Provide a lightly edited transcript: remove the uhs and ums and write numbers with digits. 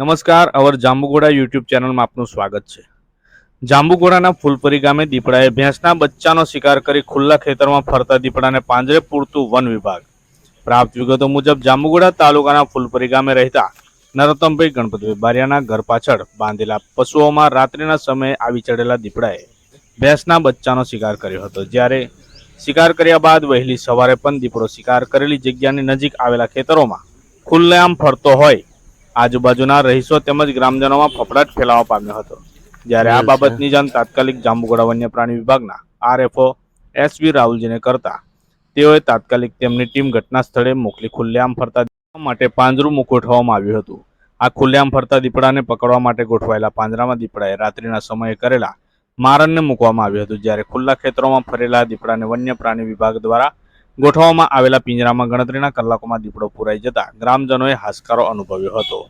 નમસ્કાર, અવર જાંબુઘોડા યુટ્યુબ ચેનલમાં આપનું સ્વાગત છે। જાંબુઘોડાના ફૂલપરી ગામે દીપડાએ ભેંસના બચ્ચાનો શિકાર કરી ખુલ્લા ખેતરમાં ફરતા દીપડાને પાંજરે પૂરતું વન વિભાગ। પ્રાપ્ત વિગતો મુજબ જાંબુઘોડા તાલુકાના ફૂલપરી ગામે રહેતા નરોત્તમભાઈ ગણપતભાઈ બારિયાના ઘર પાછળ બાંધેલા પશુઓમાં રાત્રિના સમયે આવી ચડેલા દીપડાએ ભેંસના બચ્ચાનો શિકાર કર્યો હતો। જ્યારે શિકાર કર્યા બાદ વહેલી સવારે પણ દીપડો શિકાર કરેલી જગ્યાની નજીક આવેલા ખેતરોમાં ખુલ્લેઆમ ફરતો હોય આજુબાજુના રહીશો તેમજ ગ્રામજનોમાં ફફડાટ ફેલાવા પામ્યો હતો। જ્યારે આ બાબતની જાણ તાત્કાલિક જાંબુઘોડા વન્ય પ્રાણી વિભાગના આરએફઓ એસવી રાહુલજીને કરતા તેઓએ તાત્કાલિક તેમની ટીમ ઘટના સ્થળે મોકલી ખુલ્લેઆમ ફરતા દીપડા માટે પાંજરું ગોઠવવામાં આવ્યું હતું। આ ખુલ્લેઆમ ફરતા દીપડાને પકડવા માટે ગોઠવાયેલા પાંજરામાં દીપડાએ રાત્રિના સમયે કરેલા મારણને મૂકવામાં આવ્યું હતું। જ્યારે ખુલ્લા ખેતરોમાં ફરેલા દીપડાને વન્ય પ્રાણી વિભાગ દ્વારા ગોઠવવામાં આવેલા પિંજરામાં ગણતરીના કલાકોમાં દીપડો પુરાઈ જતા ગ્રામજનોએ હાશકારો અનુભવ્યો હતો।